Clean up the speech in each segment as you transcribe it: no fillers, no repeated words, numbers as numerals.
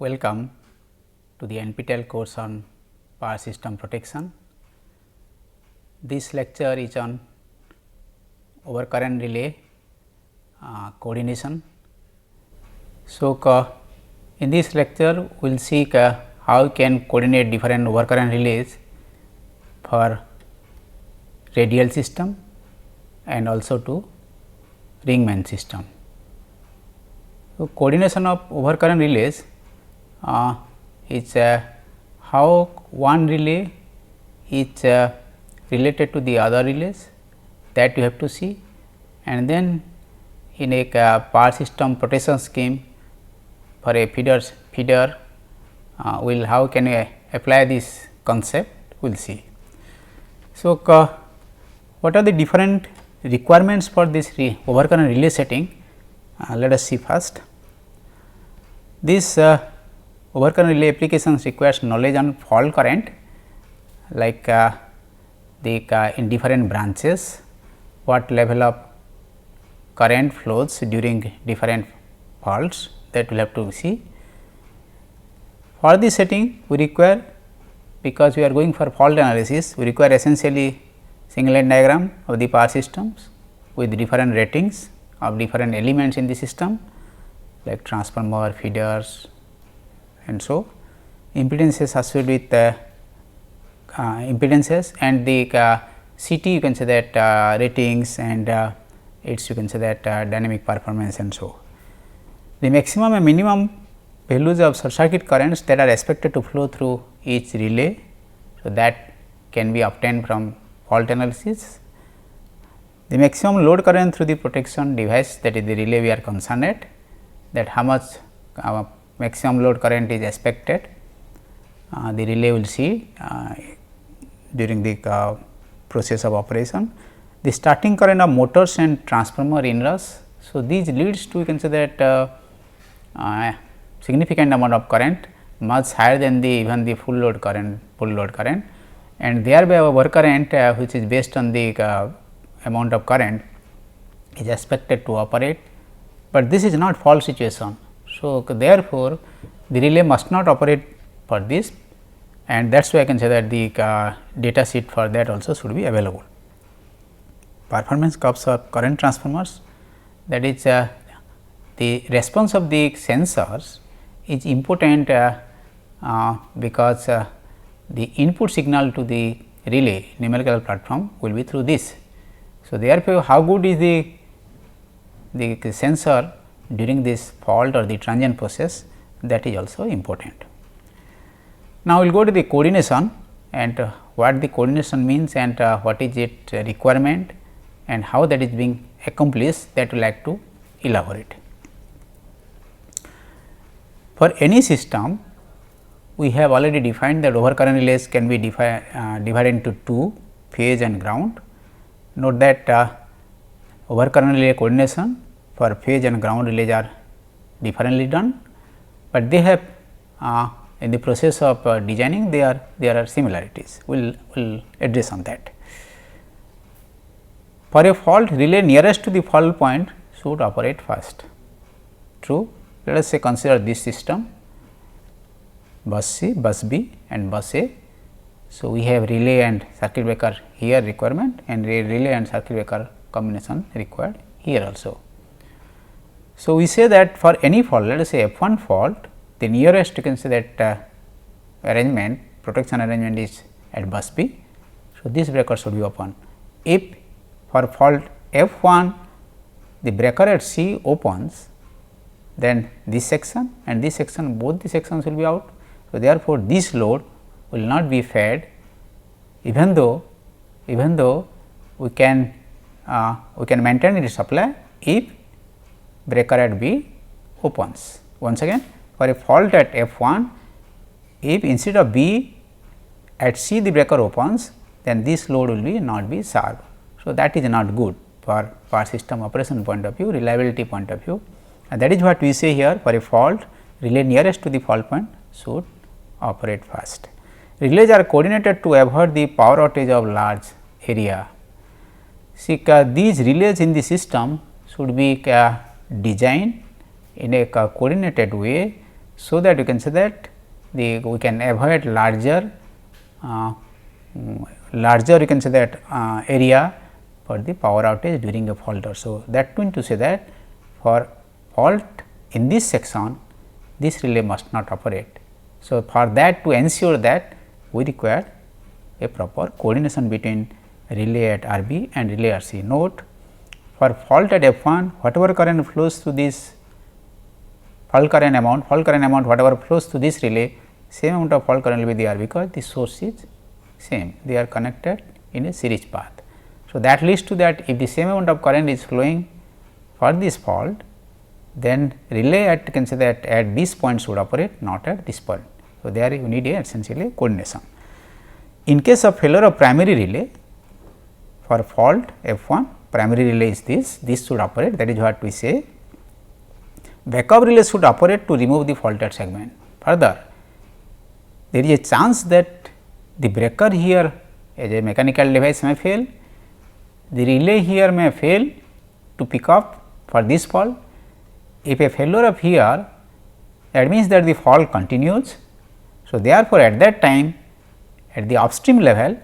Welcome to the NPTEL course on power system protection. This lecture is on overcurrent relay coordination. So, in this lecture we will see how we can coordinate different overcurrent relays for radial system and also to ring main system. So, coordination of overcurrent relays is how one relay is related to the other relays, that you have to see, and then in a power system protection scheme for a feeder will how can we apply this concept we will see. So, what are the different requirements for this overcurrent relay setting? Let us see first. This overcurrent relay applications requires knowledge on fault current, like in different branches, what level of current flows during different faults, that we will have to see. For this setting we require, because we are going for fault analysis, we require essentially single line diagram of the power systems with different ratings of different elements in the system, like transformer, feeders, and so impedances associated with impedances, and the CT you can say that ratings, and its you can say that dynamic performance, and so. The maximum and minimum values of short circuit currents that are expected to flow through each relay. So, that can be obtained from fault analysis. The maximum load current through the protection device, that is the relay we are concerned at, that how much maximum load current is expected, the relay will see during the process of operation. The starting current of motors and transformer inrush. So, these leads to you can say that significant amount of current, much higher than the even the full load current, and thereby our current which is based on the amount of current is expected to operate, but this is not fault situation. So, therefore, the relay must not operate for this, and that is why I can say that the data sheet for that also should be available. Performance curves of current transformers, that is the response of the sensors is important because the input signal to the relay numerical platform will be through this. So, therefore, how good is the sensor during this fault or the transient process, that is also important. Now, we will go to the coordination, and what the coordination means, and what is its requirement, and how that is being accomplished, that we like to elaborate. For any system, we have already defined that overcurrent relays can be divided into two, phase and ground. Note that overcurrent relay coordination for phase and ground relays are differently done, but they have in the process of designing there are similarities. We will address on that. For a fault, relay nearest to the fault point should operate first. True. Let us say consider this system, bus C, bus B and bus A. So, we have relay and circuit breaker here requirement, and relay and circuit breaker combination required here also. So, we say that for any fault, let us say F1 fault, the nearest you can say that arrangement, protection arrangement is at bus B. So, this breaker should be open. If for fault F1 the breaker at C opens, then this section and this section, both the sections will be out. So, therefore, this load will not be fed, even though we can maintain its supply if breaker at B opens. Once again, for a fault at F1, if instead of B at C the breaker opens, then this load will be not be served. So, that is not good for power system operation point of view, reliability point of view, and that is what we say here. For a fault, relay nearest to the fault point should operate first. Relays are coordinated to avoid the power outage of large area. See, these relays in the system should be designed in a coordinated way, so that you can say that we can avoid larger you can say that area for the power outage during a fault. So, that means to say that for fault in this section this relay must not operate. So, for that, to ensure that we require a proper coordination between relay at RB and relay RC. Note, for fault at F1, whatever current flows to this fault current amount whatever flows to this relay, same amount of fault current will be there, because the source is same, they are connected in a series path. So, that leads to that if the same amount of current is flowing for this fault, then relay at you can say that at this point should operate, not at this point. So, there you need a essentially coordination. In case of failure of primary relay, for fault F1, primary relay is this should operate, that is what we say. Backup relay should operate to remove the faulted segment. Further, there is a chance that the breaker here as a mechanical device may fail, the relay here may fail to pick up for this fault. If a failure of here, that means that the fault continues. So, therefore, at that time at the upstream level,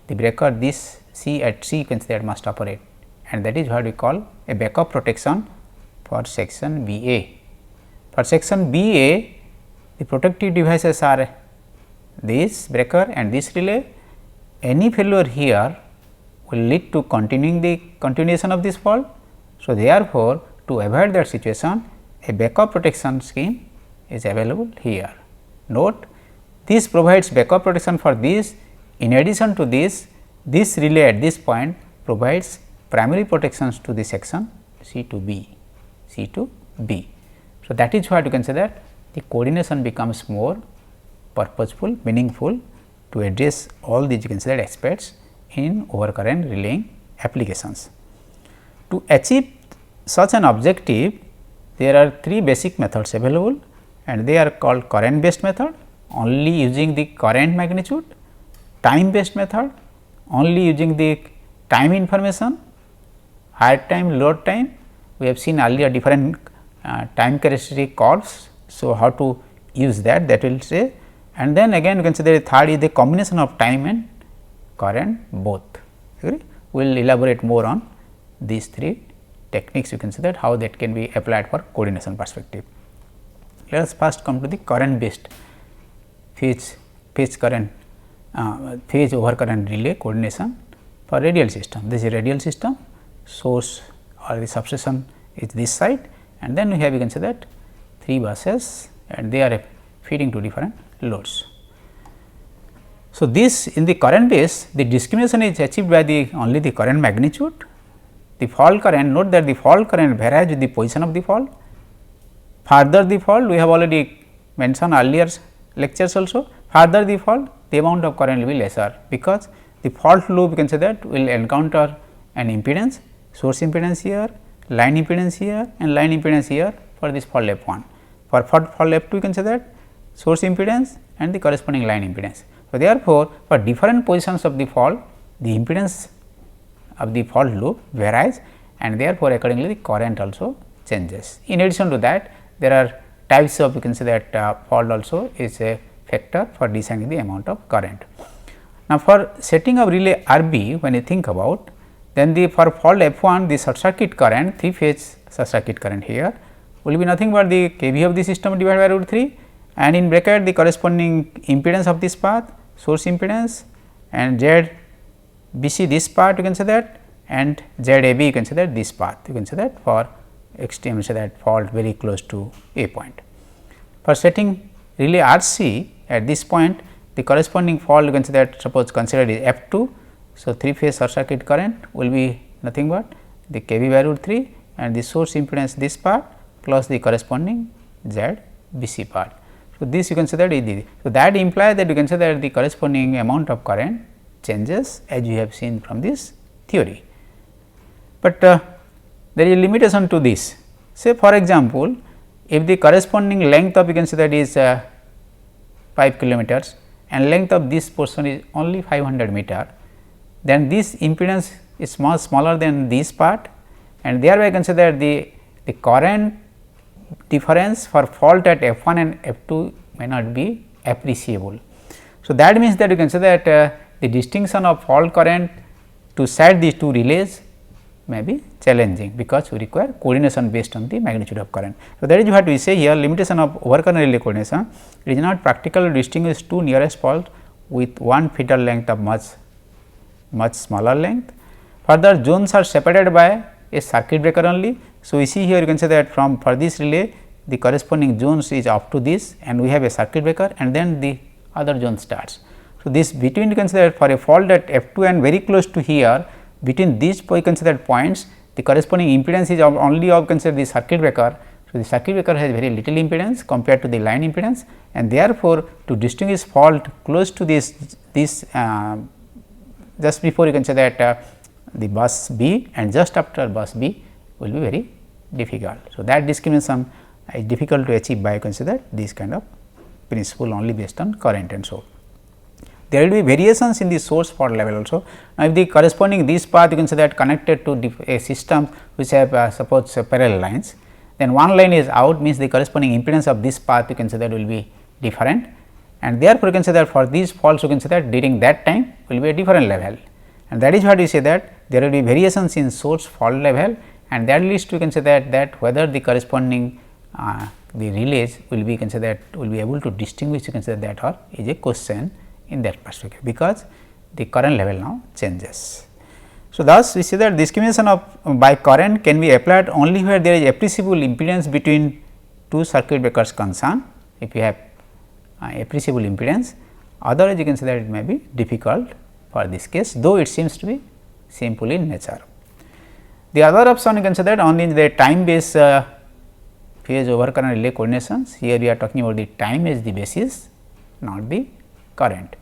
the breaker this C at sequence that must operate, and that is what we call a backup protection for section B A. For section B A, the protective devices are this breaker and this relay. Any failure here will lead to continuation of this fault. So, therefore, to avoid that situation, a backup protection scheme is available here. Note, this provides backup protection for this. In addition to this relay at this point provides primary protections to the section C to B. So, that is what you can say that the coordination becomes more purposeful, meaningful to address all these you can say that aspects in overcurrent relaying applications. To achieve such an objective, there are three basic methods available, and they are called current based method, only using the current magnitude, time based method, only using the time information, higher time, lower time. We have seen earlier different time characteristic curves. So, how to use that will say, and then again you can say the third is the combination of time and current both. We will elaborate more on these three techniques, you can say that how that can be applied for coordination perspective. Let us first come to the current based phase overcurrent relay coordination for radial system. This is a radial system, source or the substation is this side, and then we have you can say that 3 buses and they are feeding to different loads. So, this in the current base, the discrimination is achieved by the only the current magnitude. The fault current, note that the fault current varies with the position of the fault. Further the fault, we have already mentioned earlier lectures also, further the fault, the amount of current will be lesser, because the fault loop you can say that will encounter an impedance, source impedance here, line impedance here and line impedance here for this fault F1. For fault F2 you can say that source impedance and the corresponding line impedance. So, therefore, for different positions of the fault, the impedance of the fault loop varies, and therefore, accordingly the current also changes. In addition to that, there are types of you can say that fault also is a factor for deciding the amount of current. Now, for setting of relay RB, when you think about, then the for fault F1 the short circuit current, 3 phase short circuit current here will be nothing but the kV of the system divided by root 3, and in bracket the corresponding impedance of this path, source impedance, and Z BC this part you can say that, and Z AB you can say that this path you can say that for extreme say that fault very close to a point. For setting relay RC at this point, the corresponding fault you can say that suppose considered is F2. So, 3 phase short circuit current will be nothing but the kV by root 3 and the source impedance this part plus the corresponding Z BC part. So, this you can say that is the, so that implies that you can say that the corresponding amount of current changes as you have seen from this theory. But there is a limitation to this. Say for example, if the corresponding length of you can say that is 5 kilometers and length of this portion is only 500 meter, then this impedance is much smaller than this part, and thereby I can say that the current difference for fault at F1 and F2 may not be appreciable. So, that means that you can say that the distinction of fault current to set these two relays may be challenging, because we require coordination based on the magnitude of current. So, that is what we say here, limitation of overcurrent relay coordination. It is not practical to distinguish two nearest faults with one feeder length of much smaller length. Further, zones are separated by a circuit breaker only. So, we see here you can say that for this relay the corresponding zones is up to this, and we have a circuit breaker, and then the other zone starts. So, this between you can say that for a fault at F2 and very close to here, between these considered points, the corresponding impedance is only of consider the circuit breaker. So, the circuit breaker has very little impedance compared to the line impedance, and therefore, to distinguish fault close to this just before you can say that the bus B and just after bus B will be very difficult. So, that discrimination is difficult to achieve by consider this kind of principle only based on current and so. There will be variations in the source fault level also. Now, if the corresponding this path you can say that connected to a system which have suppose parallel lines, then one line is out, means the corresponding impedance of this path you can say that will be different, and therefore, you can say that for these faults you can say that during that time will be a different level, and that is what we say that there will be variations in source fault level, and that leads to you can say that whether the corresponding the relays will be considered will be able to distinguish you can say that or is a question in that perspective, because the current level now changes. So, thus we see that discrimination of by current can be applied only where there is appreciable impedance between two circuit breakers concerned. If you have appreciable impedance, otherwise you can say that it may be difficult for this case, though it seems to be simple in nature. The other option you can say that only the time based phase overcurrent relay coordinations. Here we are talking about the time as the basis, not the current.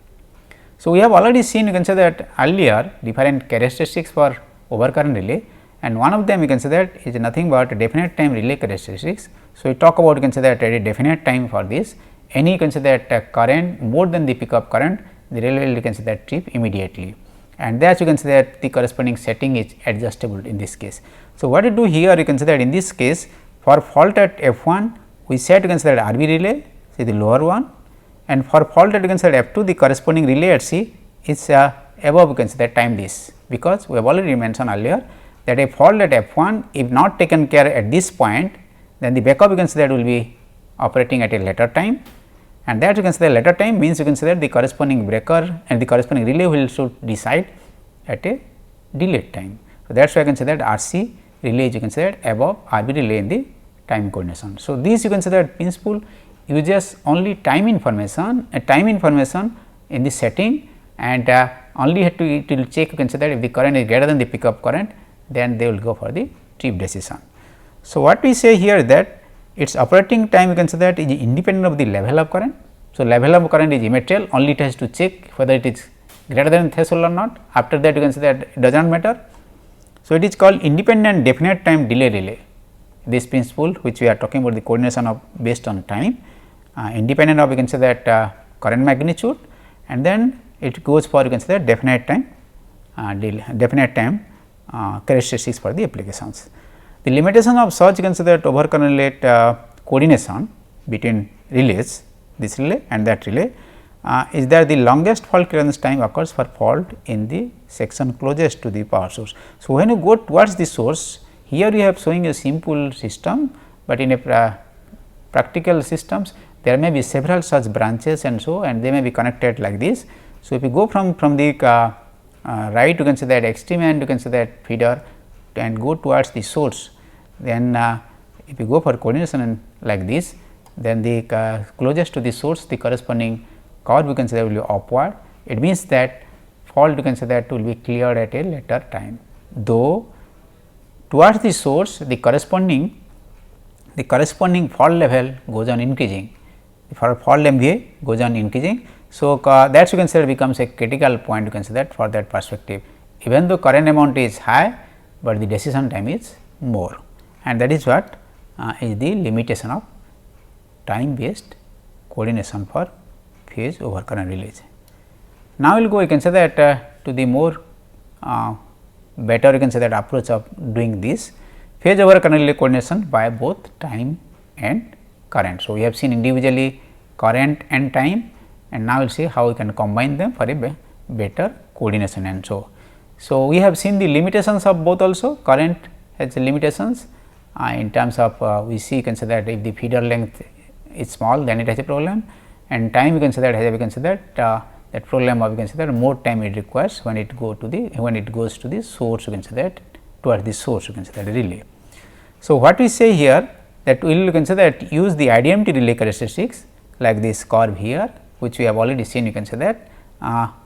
So, we have already seen you can say that earlier different characteristics for overcurrent relay, and one of them you can say that is nothing but definite time relay characteristics. So, we talk about you can say that at a definite time for this, any you can say that current more than the pickup current, the relay will you can say that trip immediately, and that you can say that the corresponding setting is adjustable in this case. So, what you do here you can say that in this case for fault at F1 we set you can say that RB relay, say the lower one, and for fault at you can say that F2 the corresponding relay at C is above you can say that time this, because we have already mentioned earlier that a fault at F1 if not taken care at this point, then the backup you can say that will be operating at a later time, and that you can say the later time means you can say that the corresponding breaker and the corresponding relay will should decide at a delayed time. So, that is why I can say that RC relay you can say that above RB relay in the time coordination. So, this you can say that principle uses only time information in the setting, and only have to it will check you can say that if the current is greater than the pickup current, then they will go for the trip decision. So, what we say here is that its operating time you can say that is independent of the level of current. So, level of current is immaterial, only it has to check whether it is greater than threshold or not. After that you can say that it does not matter. So, it is called independent definite time delay relay. This principle which we are talking about the coordination of based on time, independent of you can say that current magnitude, and then it goes for you can say that definite time characteristics for the applications. The limitation of such you can say that overcurrent relay coordination between relays, this relay and that relay is that the longest fault clearance time occurs for fault in the section closest to the power source. So, when you go towards the source, here you have showing a simple system, but in a practical systems there may be several such branches and so, and they may be connected like this. So, if you go from the right you can say that extreme end you can say that feeder and go towards the source, then if you go for coordination and like this, then the closest to the source the corresponding curve you can say that will be upward. It means that fault you can say that will be cleared at a later time, though towards the source the corresponding fault level goes on increasing, for fault MVA goes on increasing. So, that you can say becomes a critical point you can say that for that perspective, even though current amount is high, but the decision time is more, and that is what is the limitation of time based coordination for phase overcurrent relays. Now, we will go you can say that to the more better you can say that approach of doing this phase overcurrent relay coordination by both time and current. So, we have seen individually current and time, and now we will see how we can combine them for a better coordination and so. So, we have seen the limitations of both also. Current has limitations in terms of we see, you can say that if the feeder length is small, then it has a problem, and time you can say that has, we can say that problem of, you can say that more time it requires when it goes to the source, you can say that towards the source, you can say that relay. So, what we say here that we will, you can say that use the IDMT relay characteristics like this curve here, which we have already seen, you can say that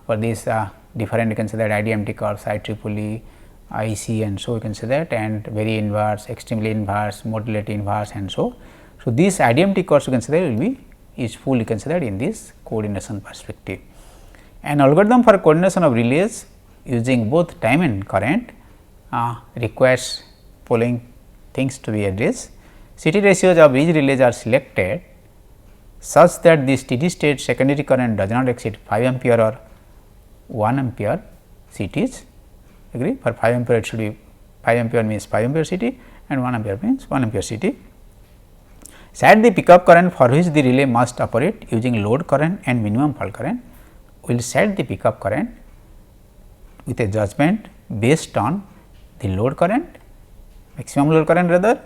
for this different, you can say that IDMT curves IEEE, IC, and so you can say that, and very inverse, extremely inverse, modulate inverse, and so. So, this IDMT curves, you can say that will be useful, you can say that in this coordination perspective. An algorithm for coordination of relays using both time and current requires following things to be addressed. CT ratios of each relays are selected such that the steady state secondary current does not exceed 5 ampere or 1 ampere CTs. Agree, for 5 ampere it should be 5 ampere means 5 ampere CT, and 1 ampere means 1 ampere CT. Set the pickup current for which the relay must operate using load current and minimum fault current. We will set the pickup current with a judgment based on the load current, maximum load current rather,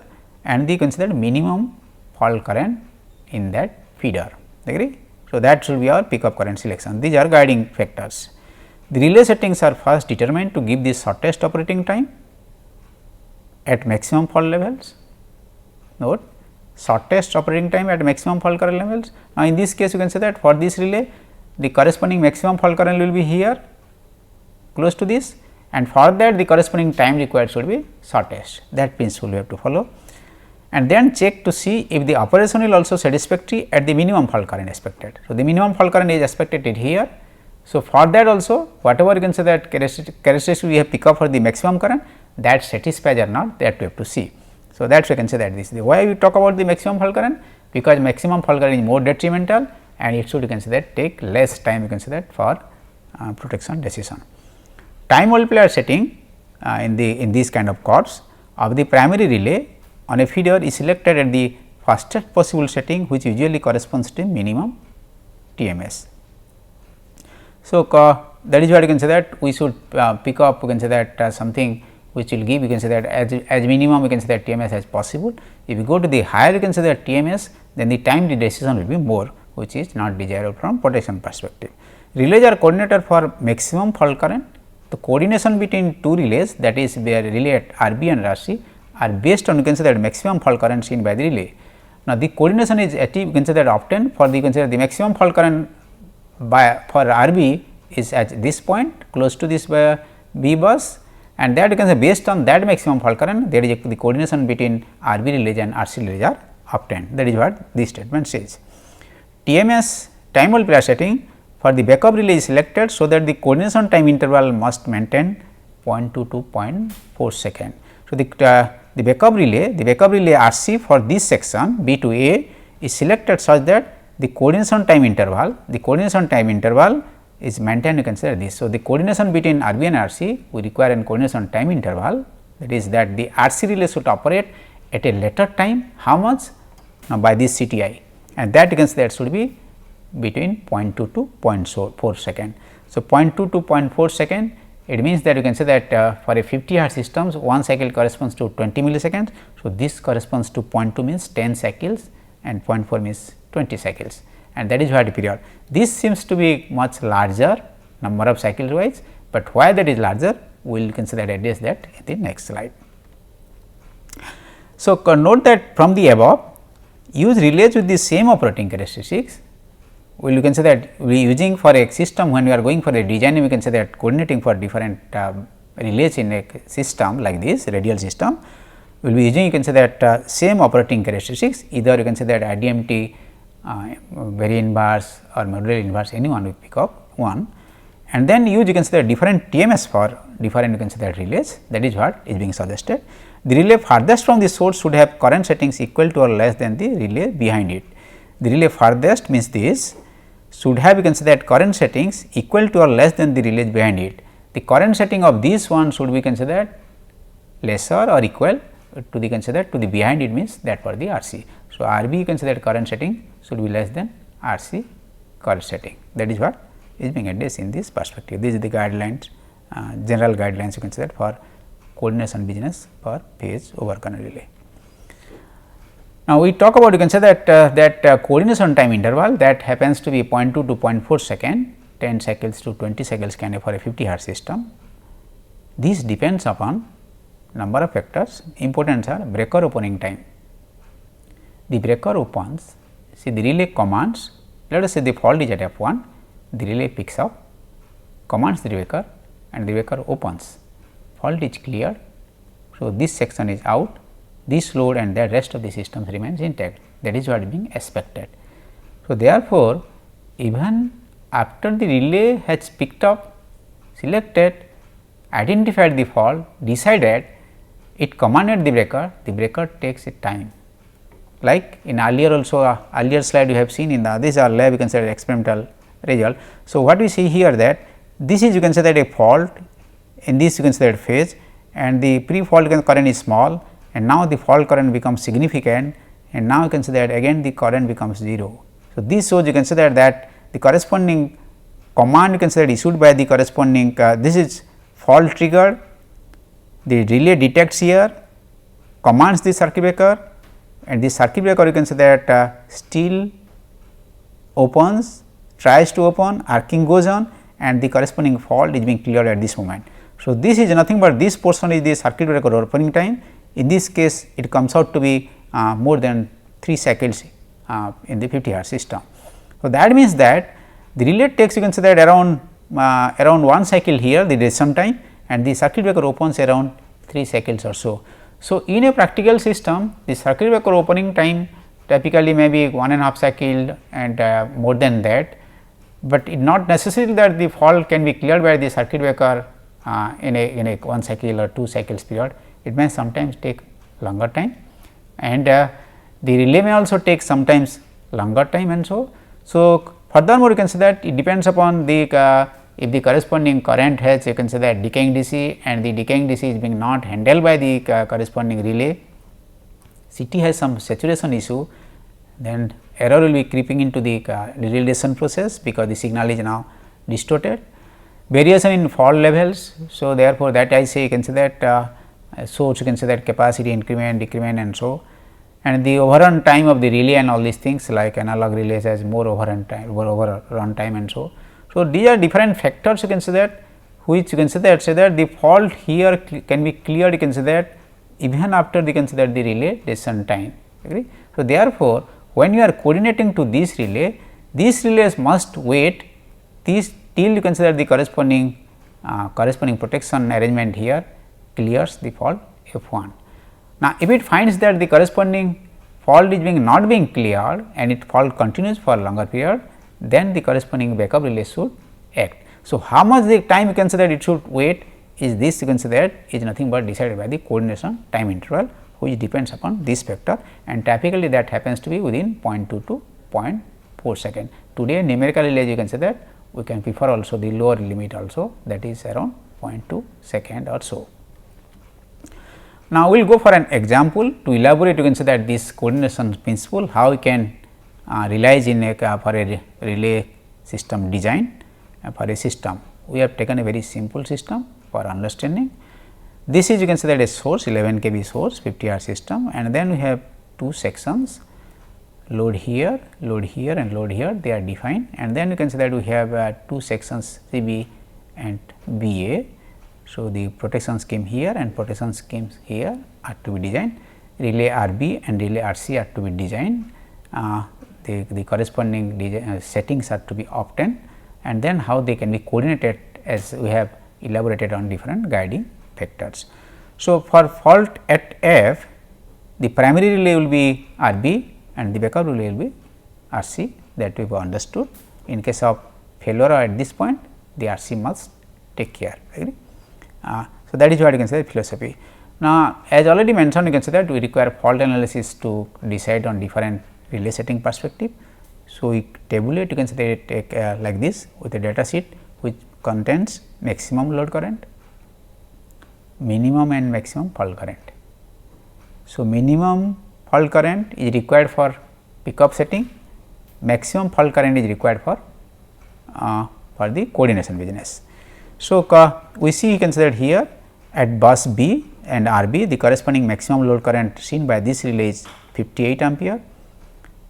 and the considered minimum fault current in that feeder. Agree? So, that should be our pickup current selection. These are guiding factors. The relay settings are first determined to give the shortest operating time at maximum fault levels. Note, shortest operating time at maximum fault current levels. Now, in this case you can say that for this relay the corresponding maximum fault current will be here close to this, and for that the corresponding time required should be shortest. That principle we have to follow, and then check to see if the operation will also satisfactory at the minimum fault current expected. So, the minimum fault current is expected here. So, for that also whatever you can say that characteristic we have pick up for the maximum current, that satisfies or not, that we have to see. So, that we can say that this is why we talk about the maximum fault current, because maximum fault current is more detrimental and it should, you can say that, take less time, you can say that, for protection decision. Time multiplier setting in these kind of curves of the primary relay on a feeder is selected at the fastest possible setting, which usually corresponds to minimum TMS. So, that is what you can say that we should pick up, you can say that something which will give, you can say that as minimum you can say that TMS as possible. If you go to the higher, you can say that TMS, then the time decision will be more, which is not desirable from protection perspective. Relays are coordinated for maximum fault current. The coordination between two relays, that is where relay at RB and RC, are based on, you can say that, maximum fault current seen by the relay. Now, the coordination is achieved, you can say that, obtained for the, you can say that, the maximum fault current for RB is at this point close to this B bus, and that you can say based on that maximum fault current, there is the coordination between RB relays and RC relays are obtained. That is what this statement says. TMS, time multiplier setting, for the backup relay is selected, so that the coordination time interval must maintain 0.2 to 0.4 second. So, the backup relay RC for this section B to A is selected such that the coordination time interval is maintained, you can say this. So, the coordination between RB and RC, we require a coordination time interval, that is that the RC relay should operate at a later time, how much? Now, by this CTI, and that you can say that should be between 0.2 to 0.4 second. So, 0.2 to 0.4 second, it means that you can say that for a 50 Hz systems, one cycle corresponds to 20 milliseconds. So, this corresponds to 0.2 means 10 cycles and 0.4 means 20 cycles, and that is what the period. This seems to be much larger number of cycles wise, but why that is larger, we will consider address that in the next slide. So, note that from the above, use relays with the same operating characteristics. We can say that we using for a system, when we are going for a design, we can say that coordinating for different relays in a system like this radial system, we will be using, you can say that same operating characteristics, either you can say that IDMT, very inverse or modular inverse, anyone we pick up one, and then use, you can say that different TMS for different, you can say that relays. That is what is being suggested. The relay farthest from the source should have current settings equal to or less than the relay behind it. The relay farthest means this should have, you can say that, current settings equal to or less than the relays behind it. The current setting of this one should be, you can say that, lesser or equal to the consider to the behind it means that for the RC. So, RB you can say that current setting should be less than RC current setting, that is what is being addressed in this perspective. This is the guidelines, general guidelines you can say that for coordination business for phase over current relay. Now, we talk about you can say that coordination time interval that happens to be 0.2 to 0.4 second, 10 cycles to 20 cycles can for a 50 hertz system. This depends upon number of factors. Important are breaker opening time. The breaker opens, see the relay commands, let us say the fault is at F1, the relay picks up, commands the breaker and the breaker opens, fault is cleared. So, this section is out, this load and the rest of the system remains intact, that is what is being expected. So, therefore, even after the relay has picked up, selected, identified the fault, decided, it commanded the breaker takes a time. Like in earlier also earlier slide you have seen in the this are lab you can say experimental result. So, what we see here that this is you can say that a fault, in this you can say that phase and the pre fault current is small and now the fault current becomes significant and now you can say that again the current becomes 0. So, this shows you can say that the corresponding command you can say that issued by the corresponding this is fault triggered, the relay detects here, commands the circuit breaker and the circuit breaker you can say that still opens, tries to open, arcing goes on and the corresponding fault is being cleared at this moment. So, this is nothing but this portion is the circuit breaker opening time. In this case it comes out to be more than 3 cycles in the 50 hertz system. So, that means that the relay takes you can say that around 1 cycle here the duration time and the circuit breaker opens around 3 cycles or so. So, in a practical system the circuit breaker opening time typically may be 1.5 cycle and more than that, but it not necessarily that the fault can be cleared by the circuit breaker in a 1 cycle or 2 cycles period. It may sometimes take longer time and the relay may also take sometimes longer time and so. So, furthermore you can say that it depends upon the if the corresponding current has you can say that decaying DC and the decaying DC is being not handled by the corresponding relay, CT has some saturation issue, then error will be creeping into the relation process because the signal is now distorted. Variation in fault levels. So, therefore, that I say you can say that source you can say that capacity increment, decrement and so, and the overrun time of the relay and all these things like analog relays has more overrun time and so. So, these are different factors you can say that which you can say that the fault here can be cleared you can say that even after the consider the relay decision time, agree. So, therefore, when you are coordinating to this relay, these relays must wait this till you consider the corresponding protection arrangement here clears the fault F1. Now, if it finds that the corresponding fault is not being cleared and it fault continues for a longer period, then the corresponding backup relay should act. So, how much the time you can say that it should wait is this you can say that is nothing but decided by the coordination time interval which depends upon this factor and typically that happens to be within 0.2 to 0.4 second. Today numerical relay you can say that we can prefer also the lower limit also that is around 0.2 second or so. Now, we will go for an example to elaborate you can say that this coordination principle how we can realize in a for a relay system design for a system. We have taken a very simple system for understanding. This is you can say that a source 11 kV source 50 hertz system and then we have two sections load here and load here they are defined and then you can say that we have two sections CB and BA. So, the protection scheme here and protection schemes here are to be designed, relay RB and relay RC are to be designed, the corresponding settings are to be obtained and then how they can be coordinated as we have elaborated on different guiding factors. So, for fault at F the primary relay will be RB and the backup relay will be RC that we have understood. In case of failure at this point the RC must take care, agree. So, that is what you can say the philosophy. Now, as already mentioned you can say that we require fault analysis to decide on different relay setting perspective. So, we tabulate you can say take like this with a data sheet which contains maximum load current, minimum and maximum fault current. So, minimum fault current is required for pickup setting, maximum fault current is required for the coordination business. So, we see considered here at bus B and RB, the corresponding maximum load current seen by this relay is 58 ampere.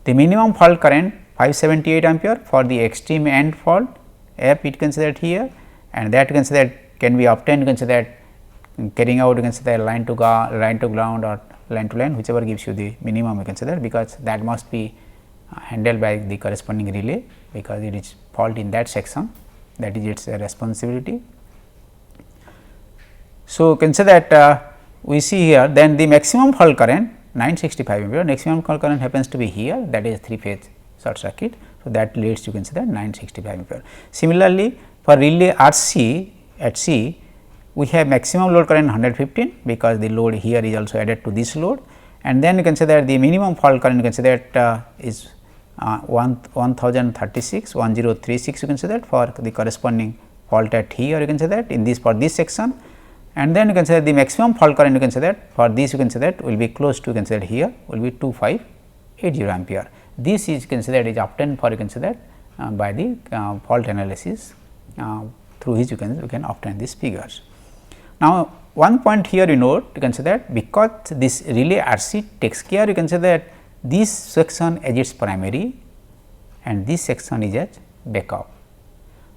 The minimum fault current 578 ampere for the extreme end fault F it considered here, and that considered can be obtained considered carrying out considered line to ground or line to line, whichever gives you the minimum you consider, because that must be handled by the corresponding relay, because it is fault in that section, that is its responsibility. So, consider that we see here then the maximum fault current 965 ampere, maximum fault current happens to be here, that is 3 phase short circuit. So, that leads to consider 965 ampere. Similarly, for relay RC at C, we have maximum load current 115, because the load here is also added to this load, and then you consider the minimum fault current consider is 1036 1036 you consider for the corresponding fault at here you consider in this for this section, and then you consider the maximum fault current you consider for this you consider will be close to consider here will be 2580 ampere. This is considered is obtained for considered by the fault analysis through which you can obtain these figures. Now, one point here you note to consider, because this relay RC takes care you consider that this section as its primary and this section is as backup.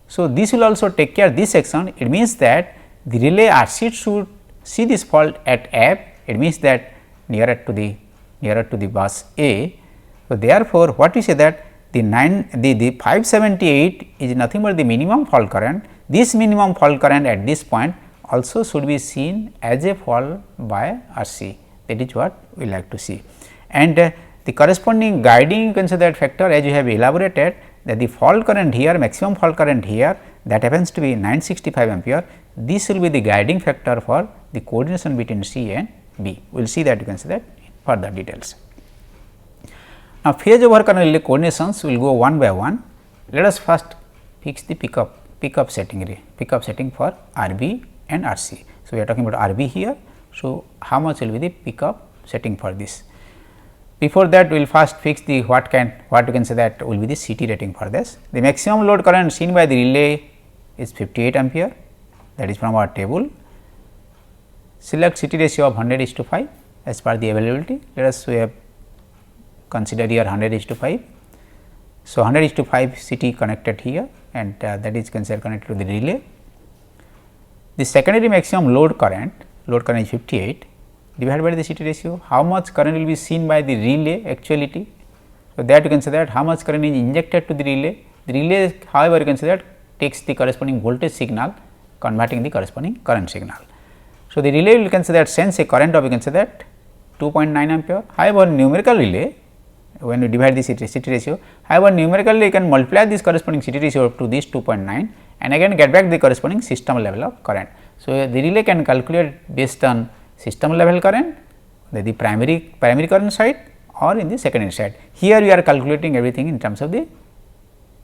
So, this will also take care this section, it means that the relay RC should see this fault at F, it means that nearer to the bus A. So, therefore, what we say that the 578 is nothing but the minimum fault current. This minimum fault current at this point also should be seen as a fault by RC, that is what we like to see. And the corresponding guiding considered factor, as you have elaborated, that the fault current here, maximum fault current here, that happens to be 965 ampere. This will be the guiding factor for the coordination between C and B. We will see that you consider further details. Now, phase over current relay coordinations will go one by one. Let us first fix the pickup setting for RB and RC. So, we are talking about RB here. So, how much will be the pickup setting for this? Before that, we will first fix the what you can say that will be the CT rating for this. The maximum load current seen by the relay is 58 ampere, that is from our table. Select CT ratio of 100:5 as per the availability. Let us we have consider here 100:5. So, 100:5 CT connected here, and that is considered connected to the relay. The secondary maximum load current is 58 divided by the CT ratio. How much current will be seen by the relay actuality? So, that you can say that how much current is injected to the relay. The relay, however, you can say that takes the corresponding voltage signal, converting the corresponding current signal. So, the relay will consider that sense a current of you can say that 2.9 ampere. However, numerical relay, when you divide the CT ratio, however, numerically you can multiply this corresponding CT ratio to this 2.9 and again get back the corresponding system level of current. So, the relay can calculate based on system level current, the primary current side or in the secondary side. Here we are calculating everything in terms of the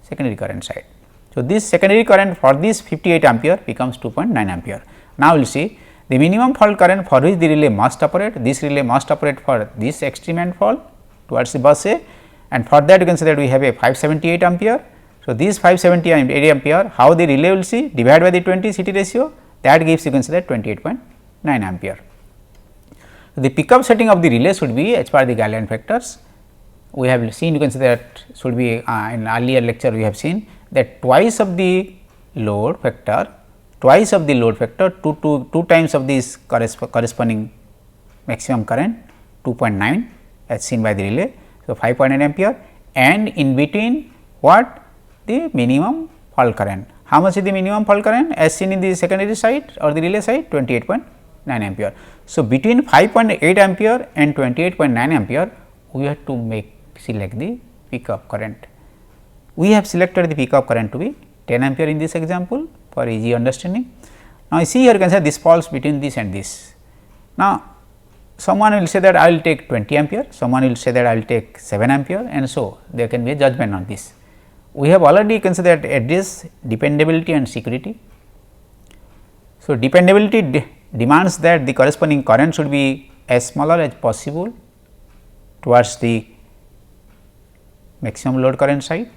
secondary current side. So, this secondary current for this 58 ampere becomes 2.9 ampere. Now, we will see the minimum fault current for which the relay must operate. This relay must operate for this extreme end fault towards the bus A, and for that you can say that we have a 578 ampere. So, this 578 ampere, how the relay will see divided by the 20 CT ratio, that gives you can say that 28.9 ampere. The pickup setting of the relay should be as per the guideline factors. We have seen you can say that should be in earlier lecture we have seen that twice of the load factor, two times of this corresponding maximum current 2.9 as seen by the relay. So, 5.9 ampere, and in between what the minimum fault current. How much is the minimum fault current as seen in the secondary side or the relay side? 28.9 ampere. So, between 5.8 ampere and 28.9 ampere we have to select the pickup current. We have selected the pickup current to be 10 ampere in this example for easy understanding. Now, you see here you can say this falls between this and this. Now, someone will say that I will take 20 ampere, someone will say that I will take 7 ampere, and so there can be a judgment on this. We have already considered address dependability and security. So, dependability demands that the corresponding current should be as smaller as possible towards the maximum load current side,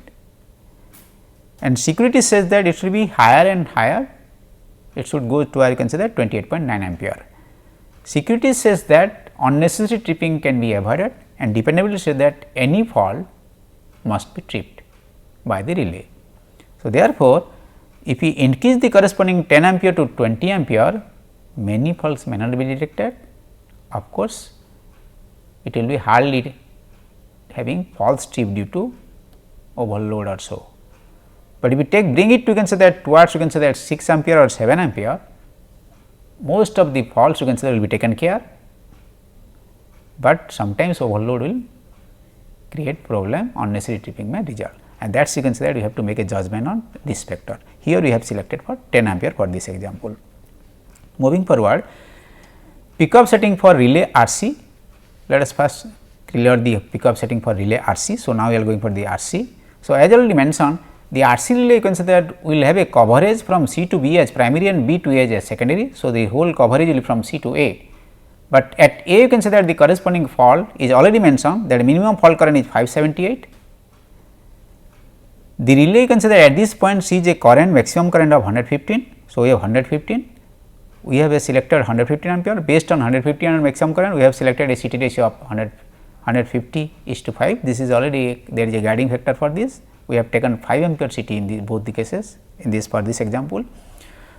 and security says that it should be higher and higher, it should go to you can say that 28.9 ampere. Security says that unnecessary tripping can be avoided, and dependability says that any fault must be tripped by the relay. So, therefore, if we increase the corresponding 10 ampere to 20 ampere, many faults may not be detected. Of course, it will be hardly having false trip due to overload or so. But if you bring it to you can say that towards you can say that 6 ampere or 7 ampere, most of the faults you can say will be taken care, but sometimes overload will create problem, unnecessary tripping may result, and that is you can say that you have to make a judgment on this factor. Here we have selected for 10 ampere for this example. Moving forward, pickup setting for relay RC. Let us first clear the pickup setting for relay RC. So, now we are going for the RC. So, as I already mentioned, the RC relay you can say that we will have a coverage from C to B as primary and B to A as secondary. So, the whole coverage will be from C to A, but at A you can say that the corresponding fault is already mentioned that minimum fault current is 578. The relay you can say that at this point sees a current maximum current of 115. So, we have 115, we have a selected 115 ampere. Based on 115 and maximum current, we have selected a CT ratio of 150:5. This is already there is a guiding factor for this. We have taken 5 ampere CT in both the cases in this for this example.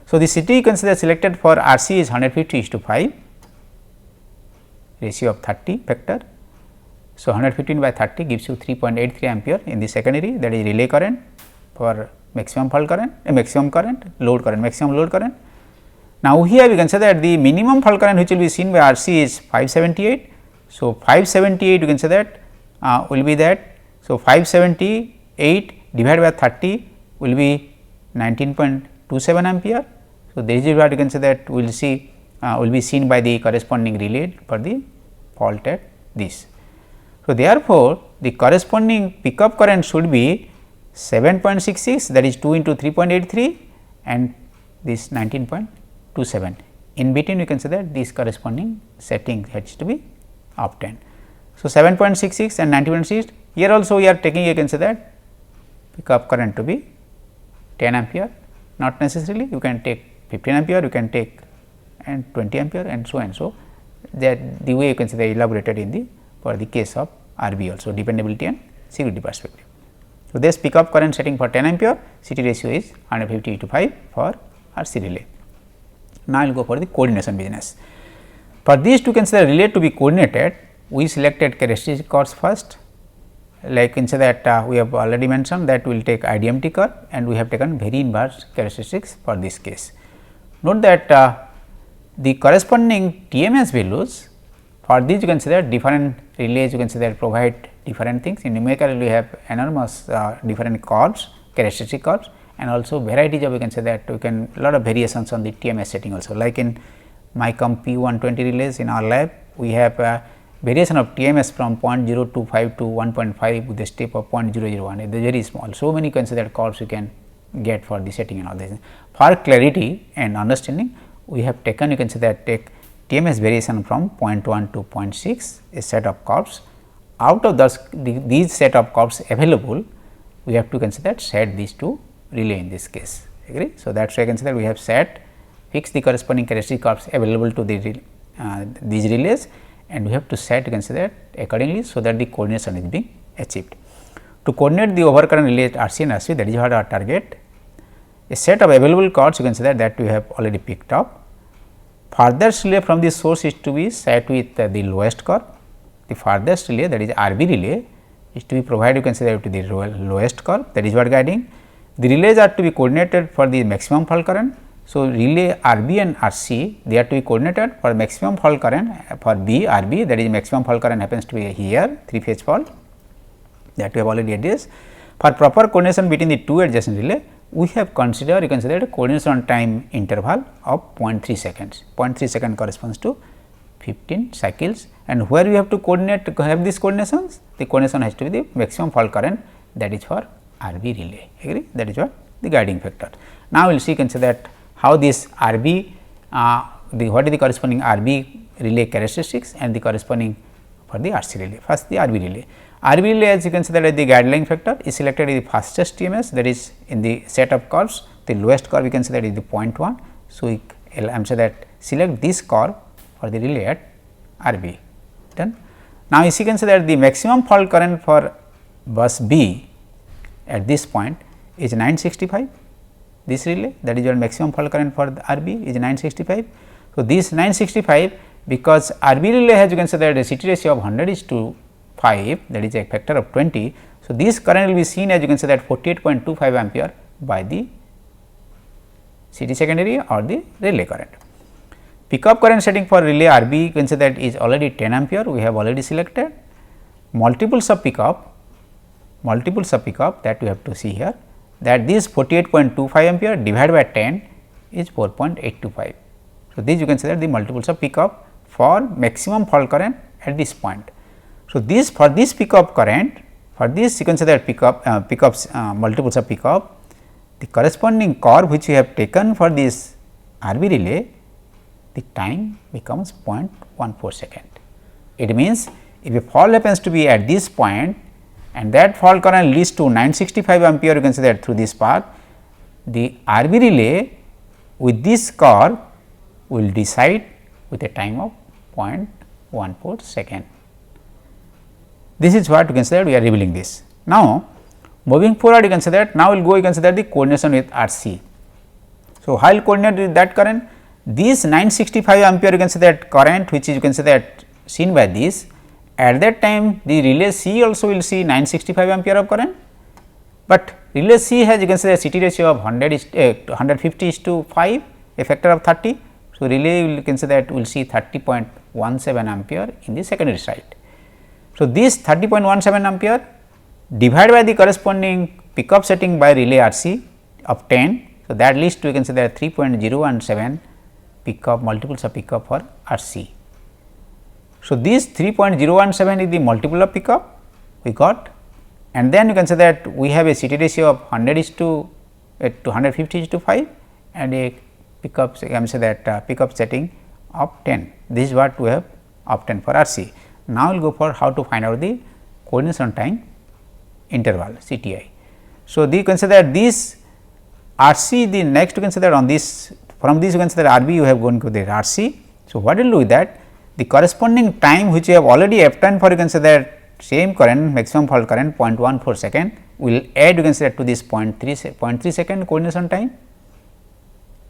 So, the CT you can say that selected for RC is 150:5, ratio of 30 factor. So, 115 by 30 gives you 3.83 ampere in the secondary, that is relay current for maximum fault current, maximum current, load current, maximum load current. Now, here we can say that the minimum fault current which will be seen by RC is 578. So, 578 you can say that will be that. So, 578 divided by 30 will be 19.27 ampere. So, this is what you can say that we will see will be seen by the corresponding relay for the fault at this. So, therefore, the corresponding pickup current should be 7.66, that is 2 into 3.83 and this 19.27. In between you can say that this corresponding setting has to be obtained. So, 7.66 and 19.6, here also we are taking you can say that pickup current to be 10 ampere, not necessarily you can take 15 ampere, you can take and 20 ampere and so and so, that the way you can say they elaborated in the for the case of RB also, dependability and security perspective. So, this pickup current setting for 10 ampere, CT ratio is 150:5 for RC relay. Now, I will go for the coordination business. For these two can say relay to be coordinated, we selected characteristic curves first, like you can say that we have already mentioned that we will take IDMT curve and we have taken very inverse characteristics for this case. Note that the corresponding TMS values for these you can say that different relays you can say that provide different things. In numerically we have enormous different curves, characteristic curves, and also varieties of you can say that we can lot of variations on the TMS setting also, like in MyCom P120 relays in our lab we have variation of TMS from 0.025 to 1.5 with a step of 0.001, it is very small. So, many considered curves you can get for the setting and all this. For clarity and understanding, we have taken you can say that take TMS variation from 0.1 to 0.6, a set of curves. Out of these set of curves available, we have to consider set these two relay in this case, agree. So, that is why I can say that we have set fix the corresponding characteristic curves available to the these relays, and we have to set consider accordingly, so that the coordination is being achieved. To coordinate the overcurrent relay RC and RC, that is what our target. A set of available curves you consider that we have already picked up. Farthest relay from the source is to be set with the lowest curve. The farthest relay, that is RB relay, is to be provided you consider to the lowest curve, that is what guiding. The relays are to be coordinated for the maximum fault current. So, relay RB and RC, they are to be coordinated for maximum fault current for B RB, that is maximum fault current happens to be here 3 phase fault, that we have already addressed. For proper coordination between the two adjacent relay, we have considered you consider a coordination time interval of 0.3 seconds. 0.3 second corresponds to 15 cycles, and where we have to coordinate to have these coordinations, the coordination has to be the maximum fault current, that is for RB relay, agree, that is what the guiding factor. Now, we will see consider that how this RB what is the corresponding RB relay characteristics and the corresponding for the RC relay. First the RB relay. RB relay, as you can see that the guideline factor is selected as the fastest TMS, that is in the set of curves, the lowest curve you can see that is the 0.1. So, I am saying that select this curve for the relay at RB. Done. Now, you can see that the maximum fault current for bus B at this point is 965, this relay, that is your maximum fault current for the RB is 965. So, this 965, because RB relay has, you can say that the CT ratio of 100:5, that is a factor of 20. So, this current will be seen as you can say that 48.25 ampere by the CT secondary or the relay current. Pickup current setting for relay RB, you can say that is already 10 ampere, we have already selected. Multiples of pickup that we have to see here, that this 48.25 ampere divided by 10 is 4.825. So, this you can say that the multiples of pickup for maximum fault current at this point. So, this for this pickup current, for this you can say that pickups multiples of pickup, the corresponding curve which we have taken for this RB relay, the time becomes 0.14 second. It means, if a fault happens to be at this point and that fault current leads to 965 ampere, you can say that through this path, the RB relay with this curve will decide with a time of 0.14 second. This is what you can say that we are revealing this. Now, moving forward you can say that now we will go you can say that the coordination with RC. So, how will coordinate with that current? This 965 ampere you can say that current which is you can say that seen by this, at that time the relay C also will see 965 ampere of current, but relay C has you can say the CT ratio of 150:5, a factor of 30. So, relay will you can say that will see 30.17 ampere in the secondary side. So, this 30.17 ampere divided by the corresponding pickup setting by relay RC of 10. So, that leads to you can say that 3.017 pickup multiples of pickup for RC. So, this 3.017 is the multiple of pickup we got, and then you can say that we have a CT ratio of 150:5 and a pickup I am say that pickup setting of 10. This is what we have obtained for RC. Now, we will go for how to find out the coordination time interval CTI. So, you can say that this RC, the next you can say that on this, from this you can say that RB you have gone to the RC. So, what will do with that? The corresponding time which you have already obtained for you can say that same current maximum fault current 0.14 second will add you can say that to this 0.3 second coordination time,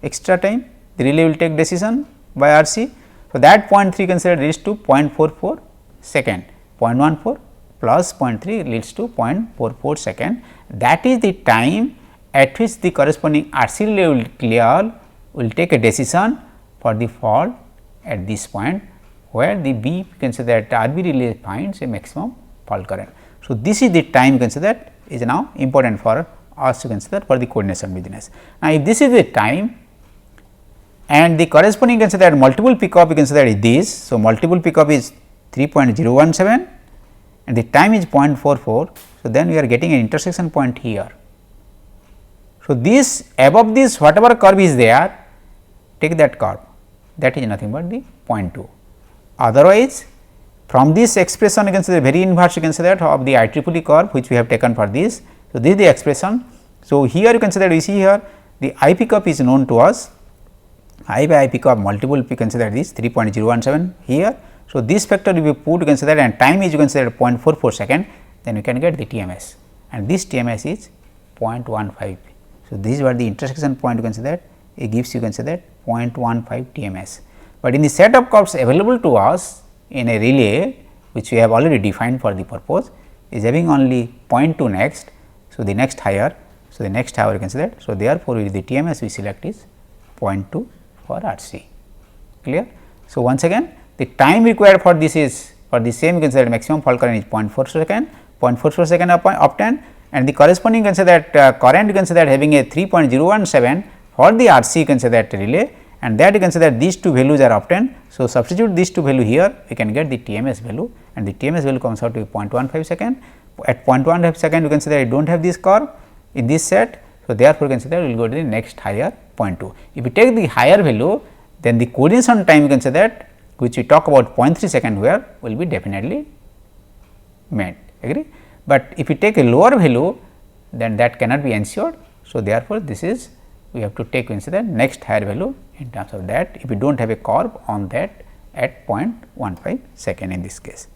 extra time the relay will take decision by RC. So, that 0.3 considered reaches to 0.44 second, 0.14 plus 0.3 leads to 0.44 second. That is the time at which the corresponding RC relay will take a decision for the fault at this point, where the B can say that RB relay finds a maximum fault current. So, this is the time you can say that is now important for us to consider for the coordination business. Now, if this is the time and the corresponding you can say that multiple pickup you can say that is this. So, multiple pickup is 3.017 and the time is 0.44. So, then we are getting an intersection point here. So, this above this whatever curve is there, take that curve, that is nothing but the 0.2. Otherwise, from this expression you can say the very inverse you can say that of the IEEE curve which we have taken for this. So, this is the expression. So, here you can say that we see here the I pickup is known to us, I by I pickup multiple you can say that is 3.017 here. So, this factor will be put you can say that and time is you can say that 0.44 second, then you can get the TMS and this TMS is 0.15. So, this is what the intersection point you can say that it gives you can say that 0.15 TMS. But in the set of curves available to us in a relay which we have already defined for the purpose is having only 0.2 next. So, the next higher. So, the next higher you can say that. So, therefore, the TMS we select is 0.2 for RC, clear. So, once again the time required for this is for the same you can say that maximum fault current is 0.44 second obtained and the corresponding you can say that current you can say that having a 3.017 for the RC you can say that relay, and that you can say that these two values are obtained. So, substitute these two value here we can get the TMS value and the TMS value comes out to 0.15 second. At 0.15 second you can say that I do not have this curve in this set. So, therefore, you can say that we will go to the next higher 0.2. If you take the higher value, then the coordination time you can say that which we talk about 0.3 second where will be definitely met, agree. But if you take a lower value, then that cannot be ensured. So, therefore, this is we have to take consider next higher value in terms of that if you do not have a curve on that at 0.15 second in this case.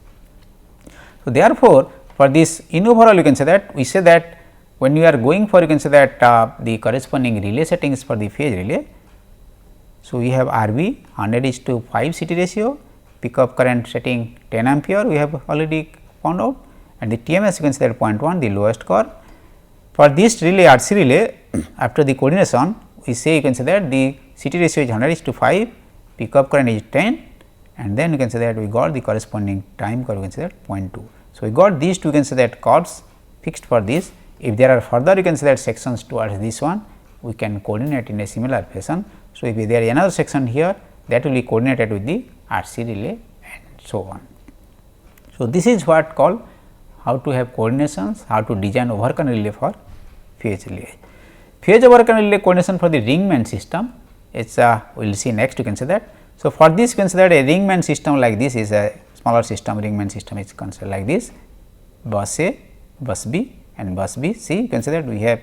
So, therefore, for this in overall you can say that we say that when you are going for you can say that the corresponding relay settings for the phase relay. So, we have RB 100:5 CT ratio, pickup current setting 10 ampere we have already found out, and the TMS you can say that 0.1 the lowest curve. For this relay RC relay after the coordination we say you can say that the CT ratio is 100:5, pickup current is 10, and then you can say that we got the corresponding time curve you can say that 0.2. So, we got these two you can say that curves fixed for this. If there are further you can say that sections towards this one, we can coordinate in a similar fashion. So, if there is another section here, that will be coordinated with the RC relay and so on. So, this is what called how to have coordinations, how to design overcurrent relay for phase relay. Phase overcurrent relay coordination for the ring-main system, it's we will see next you can say that. So, for this you can say that a ring-main system like this is a smaller system, ring-main system is considered like this, bus A, bus B and bus B, C you can say that we have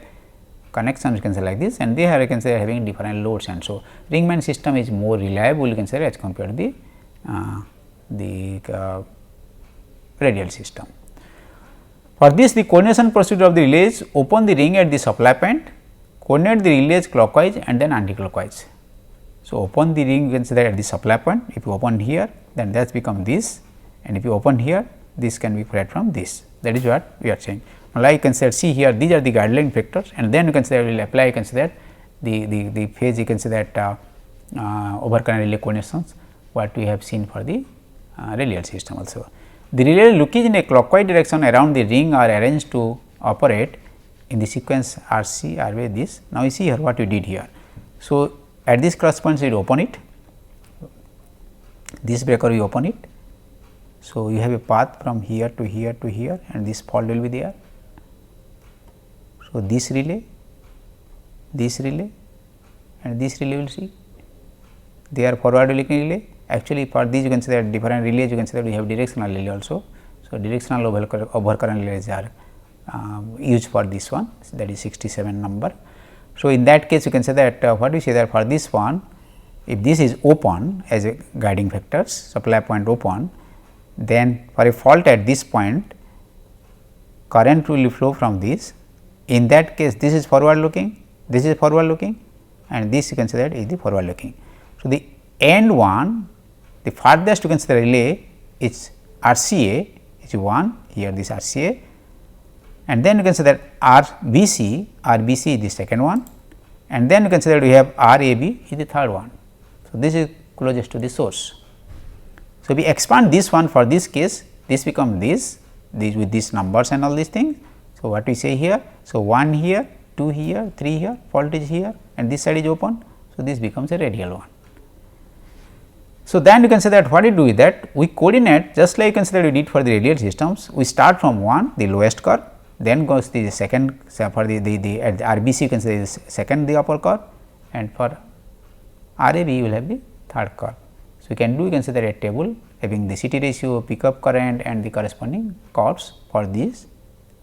connections you can say like this, and they are you can say having different loads, and so ring-main system is more reliable you can say as compared to the radial system. For this the coordination procedure of the relays: open the ring at the supply point, coordinate the relays clockwise and then anti-clockwise. So, open the ring you can say that at the supply point, if you open here then that become this, and if you open here this can be read from this, that is what we are saying. Like you can say see here these are the guideline factors, and then you can say we will apply you can say that the phase you can say that overcurrent relay coordinations what we have seen for the radial system also. The relay lookage in a clockwise direction around the ring are arranged to operate in the sequence RC RB this. Now, you see here what we did here. So, at this corresponds we open it, this breaker we open it. So, you have a path from here to here to here, and this fault will be there. So, this relay and this relay will see they are forward looking relay. Actually, for these you can say that different relays you can say that we have directional relay also. So, directional overcurrent relays are used for this one, so that is 67 number. So, in that case you can say that what we say that for this one, if this is open as a guiding factors, supply point open, then for a fault at this point current will flow from this. In that case this is forward looking, this is forward looking, and this you can say that is the forward looking. So, the end one, the farthest you can say the relay is RCA is 1, here this RCA, and then you can say that RBC is the second one, and then you can say that we have RAB is the third one. So, this is closest to the source. So, if we expand this one for this case, this becomes this with these numbers and all these things. So, what we say here? So, 1 here, 2 here, 3 here, fault is here, and this side is open. So, this becomes a radial one. So, then you can say that what we do with that, we coordinate just like you can say that we did for the radial systems. We start from 1 the lowest curve, then goes the second for the at the RBC you can say the second the upper curve, and for RAB you will have the third curve. So, you can do you can say that a table having the CT ratio, pickup current and the corresponding curves for these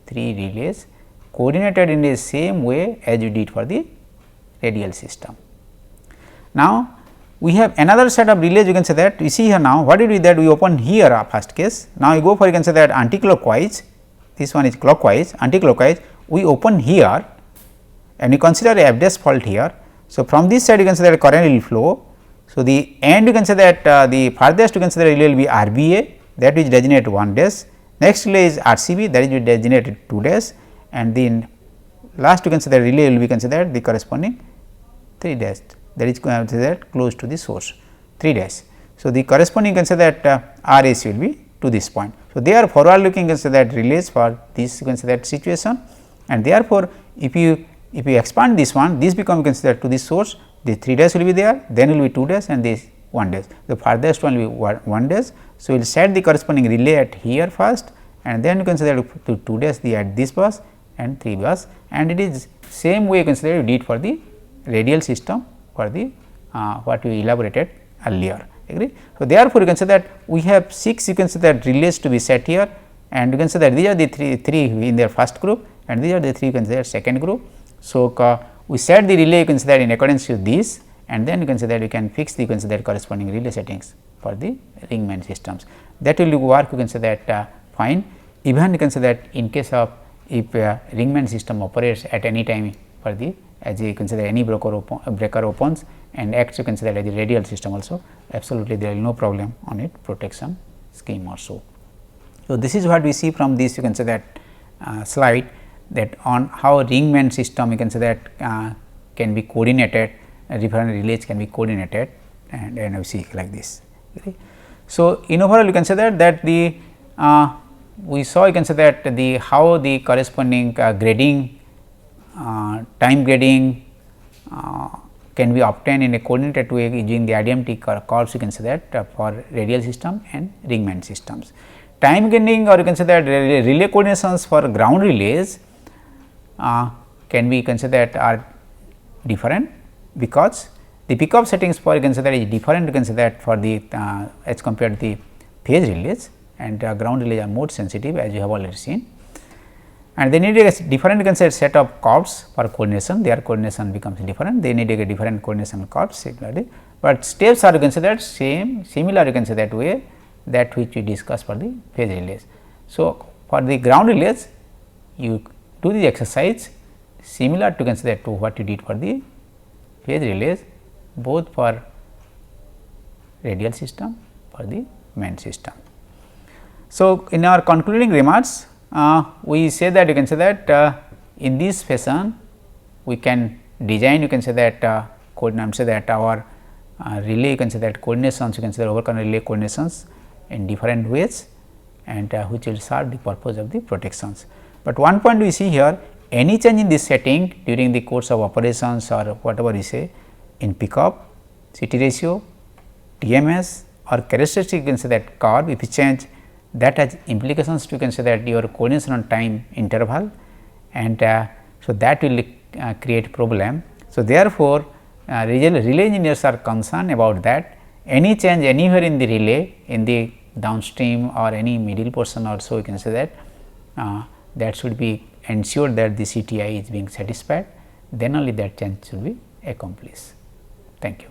3 relays coordinated in the same way as you did for the radial system. Now, we have another set of relays you can say that you see here now what did we do that we open here first case. Now, you go for you can say that anti-clockwise, this one is clockwise, anti-clockwise we open here and you consider a F dash fault here. So, from this side you can say that current will flow. So, the end you can say that the farthest you can say that relay will be RBA, that is designated 1 dash, next relay is RCB, that is designated 2 dash, and then last you can say that relay will be considered the corresponding 3 dash, that is considered close to the source 3 dash. So, the corresponding you can say that RAC will be to this point. So, they are forward looking you can say that relays for this you can say that situation, and therefore, if you expand this one, this become considered to this source, the 3 dash will be there, then will be 2 dash and this 1 dash. The farthest one will be 1 dash. So, we will set the corresponding relay at here first, and then you consider to 2 dash the at this bus and 3 bus, and it is same way you consider you did for the radial system for the what we elaborated earlier. agree. So, therefore, you can say that we have 6 you can say that relays to be set here, and you can say that these are the three in their first group and these are the 3 you can say second group. So, we set the relay you can say that in accordance with this, and then you can say that you can fix the you can say that corresponding relay settings for the ring-main systems. That will work you can say that fine, even you can say that in case of if ring-main system operates at any time for the as you can say that any breaker opens and acts you can say that as a radial system also, absolutely there is no problem on it protection scheme or so. So, this is what we see from this you can say that slide, that on how ring-main system you can say that can be coordinated, different relays can be coordinated, and we see like this. Okay. So, in overall you can say that the we saw you can say that the how the corresponding grading time grading can be obtained in a coordinated way using the IDMT curves you can say that for radial system and ring-main systems. Time grading or you can say that relay coordinations for ground relays can be considered that are different, because the pickup settings for you can say that is different you can say that for the as compared to the phase relays, and ground relays are more sensitive as you have already seen, and they need a different you can say set of curves for coordination, their coordination becomes different, they need a different coordination curves similarly, but steps are you can say that similar you can say that way that which we discussed for the phase relays. So, for the ground relays you do the exercise similar to consider to what you did for the phase relays, both for radial system for the main system. So, in our concluding remarks we say that you can say that in this fashion we can design you can say that coordinate say that our relay you can say that coordinations you can say that overcome relay coordinations in different ways, and which will serve the purpose of the protections. But one point we see here, any change in this setting during the course of operations or whatever we say in pickup, CT ratio, TMS or characteristic you can say that curve, if you change that has implications to you can say that your coordination on time interval, and so that will create problem. So, therefore, relay engineers are concerned about that any change anywhere in the relay in the downstream or any middle portion also you can say that that should be ensured that the CTI is being satisfied, then only that change should be accomplished. Thank you.